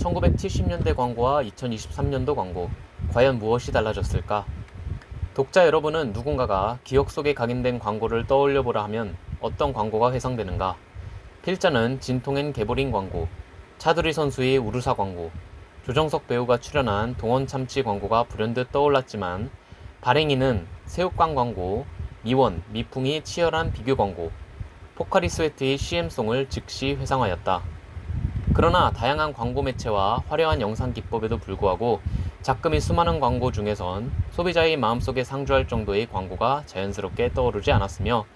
1970년대 광고와 2023년도 광고, 과연 무엇이 달라졌을까? 독자 여러분은 누군가가 기억 속에 각인된 광고를 떠올려보라 하면 어떤 광고가 회상되는가? 필자는 진통엔 개보린 광고, 차두리 선수의 우르사 광고, 조정석 배우가 출연한 동원 참치 광고가 불현듯 떠올랐지만 발행인은 새우깡 광고, 미원, 미풍이 치열한 비교 광고, 포카리 스웨트의 CM송을 즉시 회상하였다. 그러나 다양한 광고 매체와 화려한 영상 기법에도 불구하고 작금이 수많은 광고 중에선 소비자의 마음속에 상주할 정도의 광고가 자연스럽게 떠오르지 않았으며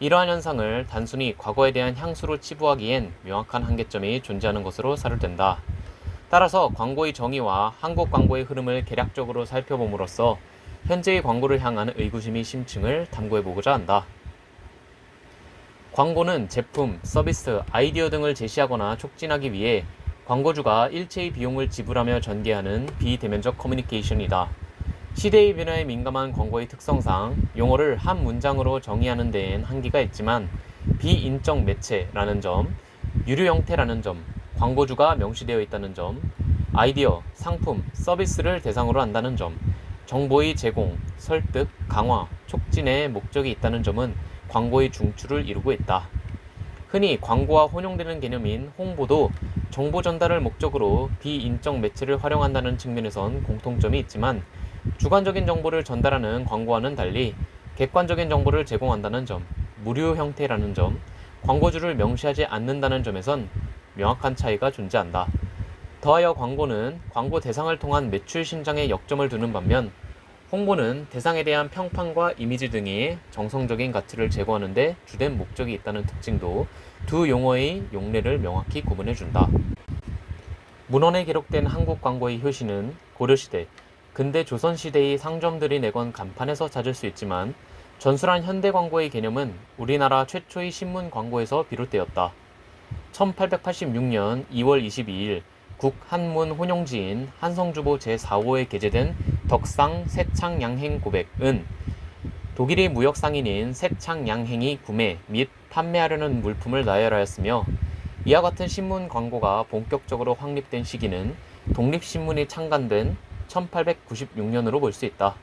이러한 현상을 단순히 과거에 대한 향수로 치부하기엔 명확한 한계점이 존재하는 것으로 사료된다. 따라서 광고의 정의와 한국 광고의 흐름을 개략적으로 살펴봄으로써 현재의 광고를 향한 의구심의 심층을 탐구해보고자 한다. 광고는 제품, 서비스, 아이디어 등을 제시하거나 촉진하기 위해 광고주가 일체의 비용을 지불하며 전개하는 비대면적 커뮤니케이션이다. 시대의 변화에 민감한 광고의 특성상 용어를 한 문장으로 정의하는 데엔 한계가 있지만 비인적 매체라는 점, 유료 형태라는 점, 광고주가 명시되어 있다는 점, 아이디어, 상품, 서비스를 대상으로 한다는 점, 정보의 제공, 설득, 강화, 촉진의 목적이 있다는 점은 광고의 중추를 이루고 있다. 흔히 광고와 혼용되는 개념인 홍보도 정보 전달을 목적으로 비인적 매체를 활용한다는 측면에선 공통점이 있지만 주관적인 정보를 전달하는 광고와는 달리 객관적인 정보를 제공한다는 점, 무료 형태라는 점, 광고주를 명시하지 않는다는 점에선 명확한 차이가 존재한다. 더하여 광고는 광고 대상을 통한 매출 신장에 역점을 두는 반면 홍보는 대상에 대한 평판과 이미지 등의 정성적인 가치를 제고하는 데 주된 목적이 있다는 특징도 두 용어의 용례를 명확히 구분해준다. 문헌에 기록된 한국 광고의 효시는 고려시대, 근대 조선시대의 상점들이 내건 간판에서 찾을 수 있지만 전술한 현대 광고의 개념은 우리나라 최초의 신문 광고에서 비롯되었다. 1886년 2월 22일 국한문 혼용지인 한성주보 제4호에 게재된 덕상 세창양행 고백은 독일의 무역상인인 세창양행이 구매 및 판매하려는 물품을 나열하였으며 이와 같은 신문 광고가 본격적으로 확립된 시기는 독립신문이 창간된 1896년으로 볼 수 있다.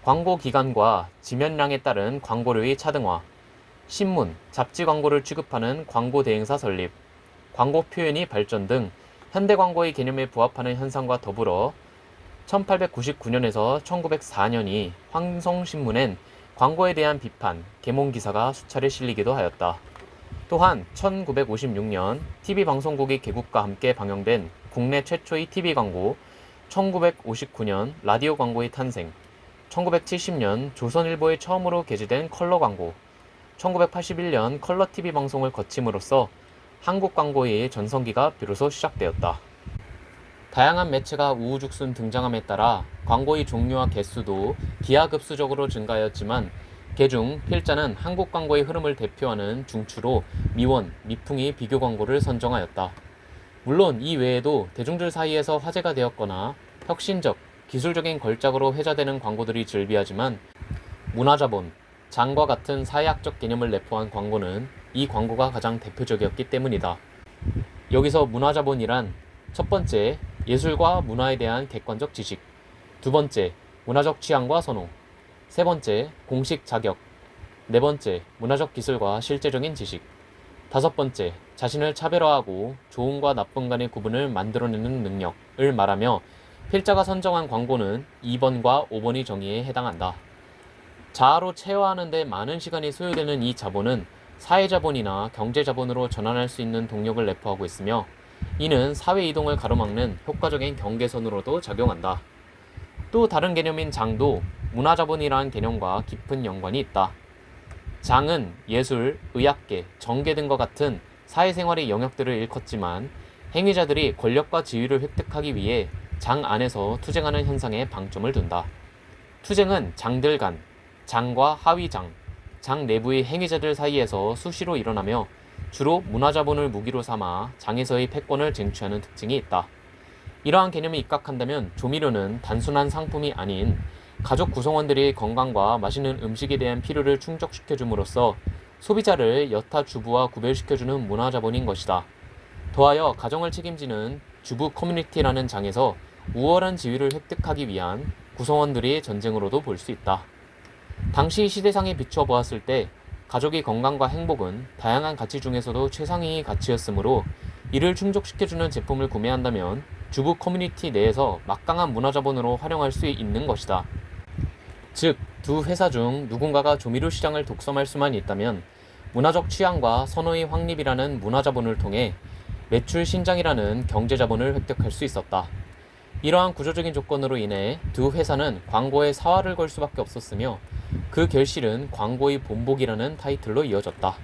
광고 기간과 지면량에 따른 광고료의 차등화, 신문, 잡지 광고를 취급하는 광고 대행사 설립, 광고 표현이 발전 등 현대 광고의 개념에 부합하는 현상과 더불어 1899년에서 1904년이 황성신문엔 광고에 대한 비판, 계몽 기사가 수차례 실리기도 하였다. 또한 1956년 TV방송국의 개국과 함께 방영된 국내 최초의 TV 광고, 1959년 라디오 광고의 탄생, 1970년 조선일보에 처음으로 게재된 컬러 광고, 1981년 컬러 TV 방송을 거침으로써 한국 광고의 전성기가 비로소 시작되었다. 다양한 매체가 우후죽순 등장함에 따라 광고의 종류와 개수도 기하급수적으로 증가하였지만 개중 필자는 한국 광고의 흐름을 대표하는 중추로 미원, 미풍이 비교 광고를 선정하였다. 물론 이 외에도 대중들 사이에서 화제가 되었거나 혁신적, 기술적인 걸작으로 회자되는 광고들이 즐비하지만 문화자본, 장과 같은 사회학적 개념을 내포한 광고는 이 광고가 가장 대표적이었기 때문이다. 여기서 문화자본이란 첫 번째, 예술과 문화에 대한 객관적 지식, 두 번째, 문화적 취향과 선호, 세 번째, 공식 자격, 네 번째, 문화적 기술과 실제적인 지식, 다섯 번째, 자신을 차별화하고 좋음과 나쁨 간의 구분을 만들어내는 능력을 말하며 필자가 선정한 광고는 2번과 5번의 정의에 해당한다. 자아로 체화하는 데 많은 시간이 소요되는 이 자본은 사회자본이나 경제자본으로 전환할 수 있는 동력을 내포하고 있으며 이는 사회 이동을 가로막는 효과적인 경계선으로도 작용한다. 또 다른 개념인 장도 문화자본이라는 개념과 깊은 연관이 있다. 장은 예술, 의학계, 정계 등과 같은 사회생활의 영역들을 일컫지만 행위자들이 권력과 지위를 획득하기 위해 장 안에서 투쟁하는 현상에 방점을 둔다. 투쟁은 장들 간, 장과 하위장, 장 내부의 행위자들 사이에서 수시로 일어나며 주로 문화자본을 무기로 삼아 장에서의 패권을 쟁취하는 특징이 있다. 이러한 개념이 입각한다면 조미료는 단순한 상품이 아닌 가족 구성원들의 건강과 맛있는 음식에 대한 필요를 충족시켜줌으로써 소비자를 여타 주부와 구별시켜주는 문화자본인 것이다. 더하여 가정을 책임지는 주부 커뮤니티라는 장에서 우월한 지위를 획득하기 위한 구성원들의 전쟁으로도 볼 수 있다. 당시 시대상에 비추어 보았을 때 가족의 건강과 행복은 다양한 가치 중에서도 최상위의 가치였으므로 이를 충족시켜주는 제품을 구매한다면 주부 커뮤니티 내에서 막강한 문화자본으로 활용할 수 있는 것이다. 즉, 두 회사 중 누군가가 조미료 시장을 독점할 수만 있다면 문화적 취향과 선호의 확립이라는 문화자본을 통해 매출 신장이라는 경제자본을 획득할 수 있었다. 이러한 구조적인 조건으로 인해 두 회사는 광고에 사활을 걸 수밖에 없었으며 그 결실은 광고의 본보기라는 타이틀로 이어졌다.